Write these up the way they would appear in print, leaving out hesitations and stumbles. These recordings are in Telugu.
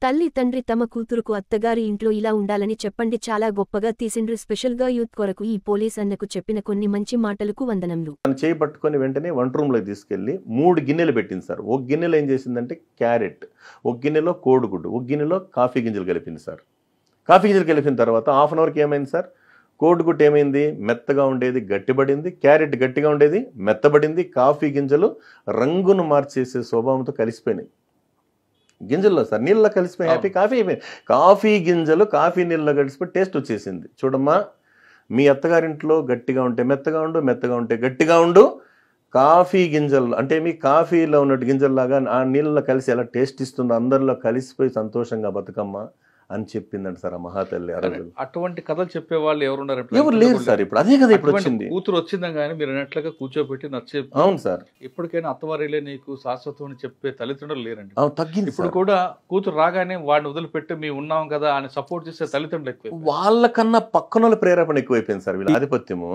తల్లి తండ్రి తమ కూతురుకు అత్తగారి ఇంట్లో ఇలా ఉండాలని చెప్పండి చాలా గొప్పగా తీసిండ్రు స్పెషల్గా యూత్ కొరకు ఈ పోలీస్ అన్నకు చెప్పిన కొన్ని మంచి మాటలకు వందనములు. తను చేయి పట్టుకొని వెంటనే వంట రూమ్లోకి తీసుకెళ్ళి 3 గిన్నెలు పెట్టింది సార్. ఒక గిన్నెలో ఏం చేసిందంటే క్యారెట్, ఒక గిన్నెలో కోడిగుడ్డు, ఒక గిన్నెలో కాఫీ గింజలు కలిపింది సార్. కాఫీ గింజలు కలిపిన తర్వాత హాఫ్ అన్ అవర్కి ఏమైంది సార్, కోడిగుడ్డు ఏమైంది, మెత్తగా ఉండేది గట్టిపడింది, క్యారెట్ గట్టిగా ఉండేది మెత్తబడింది, కాఫీ గింజలు రంగును మార్చేసే స్వభావంతో కలిసిపోయినాయి. గింజల్లో సార్ నీళ్ళలో కలిసిపోయి హ్యాపీ కాఫీ అయిపోయింది. కాఫీ గింజలు కాఫీ నీళ్ళలో కలిసిపోయి టేస్ట్ వచ్చేసింది. చూడమ్మా, మీ అత్తగారింట్లో గట్టిగా ఉంటే మెత్తగా ఉండు, మెత్తగా ఉంటే గట్టిగా ఉండు. కాఫీ గింజలు అంటే మీ కాఫీలో ఉన్నట్టు గింజల్లాగా ఆ నీళ్ళలో కలిసి ఎలా టేస్ట్ ఇస్తుందో అందరిలో కలిసిపోయి సంతోషంగా బతుకమ్మ అని చెప్పిందండి సార్ ఆ మహాతల్లి. అటువంటి కథలు చెప్పేవాళ్ళు ఎవరున్నారు? ఎవరు లేరు సార్. ఇప్పుడు అదే కదా ఇప్పుడు వచ్చింది. కూతురు వచ్చిందా కానీ మీరు అన్నట్లుగా కూర్చోబెట్టి నచ్చే. అవును సార్. ఎప్పటికైనా అత్తవారిలే నీకు శాశ్వతం చెప్పే తల్లిదండ్రులు లేరండి. తగ్గింది. ఇప్పుడు కూడా కూతురు రాగానే వాడిని వదిలిపెట్టి మేము ఉన్నాం కదా అని సపోర్ట్ చేసే తల్లిదండ్రులు ఎక్కువ. వాళ్ళకన్నా పక్కన ప్రేరేపణ ఎక్కువైపోయింది సార్. వీళ్ళ ఆధిపత్యము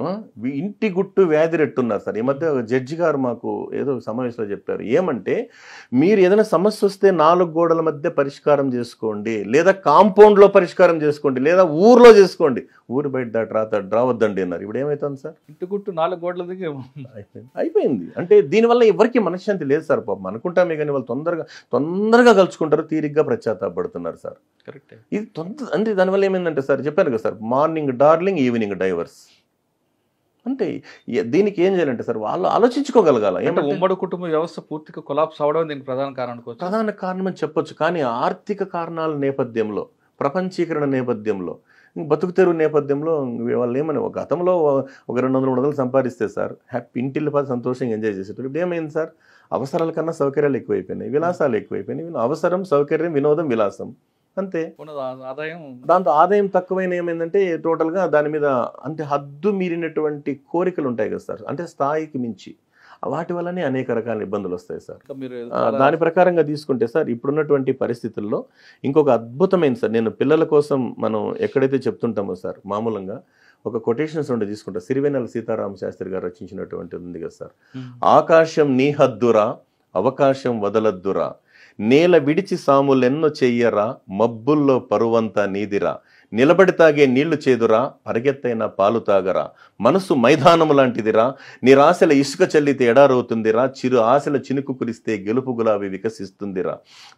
ఇంటి గుట్టు వ్యాధి రెట్టున్నారు సార్. ఈ మధ్య జడ్జి గారు మాకు ఏదో సమావేశంలో చెప్పారు. ఏమంటే మీరు ఏదైనా సమస్య వస్తే 4 గోడల మధ్య పరిష్కారం చేసుకోండి, లేదా కాంపౌండ్లో పరిష్కారం చేసుకోండి, లేదా ఊర్లో చేసుకోండి, ఊరు బయట దాటి రావద్దండి అన్నారు. ఇప్పుడు ఏమవుతుంది సార్, ఇంటి గుట్టు 4 గోడల దగ్గర అయిపోయింది. అంటే దీనివల్ల ఎవరికి మనశ్శాంతి లేదు సార్. పాపం అనుకుంటామే కానీ వాళ్ళు తొందరగా కలుసుకుంటారు, తీరిగ్గా పశ్చాత్తాపడుతున్నారు సార్. కరెక్ట్. ఇది అంటే దానివల్ల ఏమైందంటే సార్ చెప్పాను కదా sir, morning darling evening divorce. అంటే దీనికి ఏం చేయాలంటే సార్ వాళ్ళు ఆలోచించుకోగలగాల. ఉమ్మడి కుటుంబ వ్యవస్థ పూర్తిగా కొలాప్స్ అవడం దీనికి ప్రధాన కారణం అని చెప్పొచ్చు. కానీ ఆర్థిక కారణాల నేపథ్యంలో, ప్రపంచీకరణ నేపథ్యంలో, బతుకు తెరువు నేపథ్యంలో వాళ్ళు ఏమని గతంలో ఒక 200-300 సంపాదిస్తే సార్ హ్యాపీ ఇంటిల్లి పది సంతోషంగా ఎంజాయ్ చేసేటప్పుడు ఇప్పుడు ఏమైంది సార్, అవసరాల కన్నా సౌకర్యాలు ఎక్కువైపోయినాయి, విలాసాలు ఎక్కువైపోయినాయి. అవసరం, సౌకర్యం, వినోదం, విలాసం అంతే. దాంతో ఆదాయం తక్కువైన ఏమైందంటే టోటల్గా దాని మీద అంటే హద్దు మీరినటువంటి కోరికలు ఉంటాయి కదా సార్, అంటే స్థాయికి మించి వాటి వల్లనే అనేక రకాల ఇబ్బందులు వస్తాయి సార్. దాని ప్రకారంగా తీసుకుంటే సార్ ఇప్పుడున్నటువంటి పరిస్థితుల్లో ఇంకొక అద్భుతమైన సార్, నేను పిల్లల కోసం మనం ఎక్కడైతే చెప్తుంటామో సార్ మామూలుగా ఒక కొటేషన్స్ ఉండి తీసుకుంటా, సిరివెన్నెల సీతారామ శాస్త్రి గారు రచించినటువంటి ఉంది కదా సార్. ఆకాశం నీ హద్దురా, అవకాశం వదలద్దురా, నేల విడిచి సాములెన్నో చెయ్యరా, మబ్బుల్లో పరువంతా నీదిరా, నిలబడి తాగే నీళ్లు చేదురా, పరిగెత్తైన పాలు తాగరా, మనసు మైదానము లాంటిదిరా, నిరాశల ఇసుక చల్లితే ఎడారవుతుందిరా, చిరు ఆశల చినుకు కురిస్తే గెలుపు గులాబీ వికసిస్తుందిరా,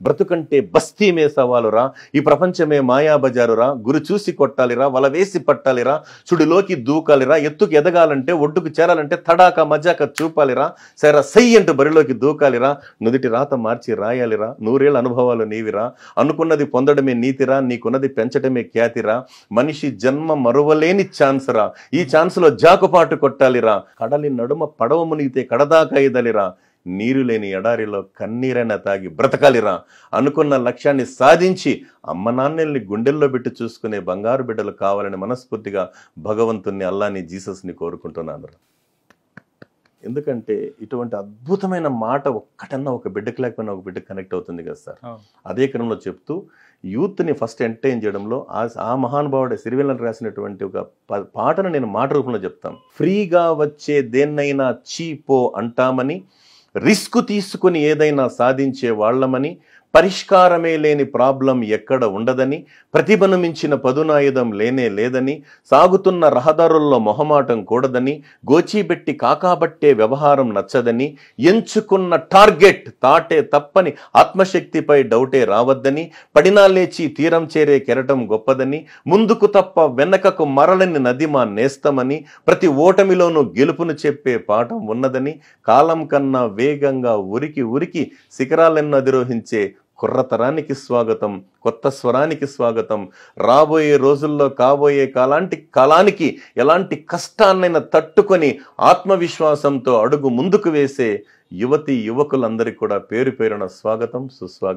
బ్రతుకంటే బస్తీమే సవాలురా, ఈ ప్రపంచమే మాయాబజారురా, గురి చూసి కొట్టాలిరా, వల వేసి పట్టాలిరా, చుడిలోకి దూకాలిరా, ఎత్తుకు ఎదగాలంటే ఒడ్డుకు చేరాలంటే తడాక మజాక చూపాలిరా, సరే సై అంటూ బరిలోకి దూకాలిరా, నుదిటి రాత మార్చి రాయాలిరా, 100 ఏళ్ల అనుభవాలు నీవిరా, అనుకున్నది పొందడమే నీతిరా, నీకున్నది పెంచడమే ఖ్యాతిరా, మనిషి జన్మ మరువలేని ఛాన్స్ రా, ఈ ఛాన్స్ లో జాకుపాటు కొట్టాలిరా, కడలి నడుమ పడవ మునిగితే కడదాకా ఇదలిరా, నీరు లేని ఎడారిలో కన్నీరైనా తాగి బ్రతకాలిరా, అనుకున్న లక్ష్యాన్ని సాధించి అమ్మ నాన్నల్ని గుండెల్లో పెట్టి చూసుకునే బంగారు బిడ్డలు కావాలని మనస్ఫూర్తిగా భగవంతుణ్ణి, అల్లాని, జీసస్ని కోరుకుంటున్నాను. ఎందుకంటే ఇటువంటి అద్భుతమైన మాట ఒక్కటన్నా ఒక బిడ్డకి లేకపోయినా ఒక బిడ్డకి కనెక్ట్ అవుతుంది కదా సార్. అదే క్రమంలో చెప్తూ యూత్ని ఫస్ట్ ఎంటర్టైన్ చేయడంలో ఆ మహానుభావుడు సిరివెన్నెల రాసినటువంటి ఒక పాటను నేను మాట రూపంలో చెప్తాను. ఫ్రీగా వచ్చే దేన్నైనా చీపో అంటామని, రిస్క్ తీసుకుని ఏదైనా సాధించే వాళ్ళమని, పరిష్కారమే లేని ప్రాబ్లం ఎక్కడ ఉండదని, ప్రతిభను మించిన పదునాయుధం లేనే లేదని, సాగుతున్న రహదారుల్లో మొహమాటం కూడదని, గోచీబెట్టి కాకాబట్టే వ్యవహారం నచ్చదని, ఎంచుకున్న టార్గెట్ తాటే తప్పని, ఆత్మశక్తిపై డౌటే రావద్దని, పడినా లేచి తీరం చేరే కెరటం గొప్పదని, ముందుకు తప్ప వెనకకు మరలని నది మా నేస్తమని, ప్రతి ఓటమిలోనూ గెలుపును చెప్పే పాఠం ఉన్నదని, కాలం కన్నా వేగంగా ఉరికి ఉరికి శిఖరాలెన్నో అధిరోహించే కుర్రతరానికి స్వాగతం, కొత్త స్వరానికి స్వాగతం, రాబోయే రోజుల్లో కాబోయే కాలానికి ఎలాంటి కష్టాన్నైనా తట్టుకొని ఆత్మవిశ్వాసంతో అడుగు ముందుకు వేసే యువతి యువకులందరికీ కూడా పేరు పేరున స్వాగతం, సుస్వాగతం.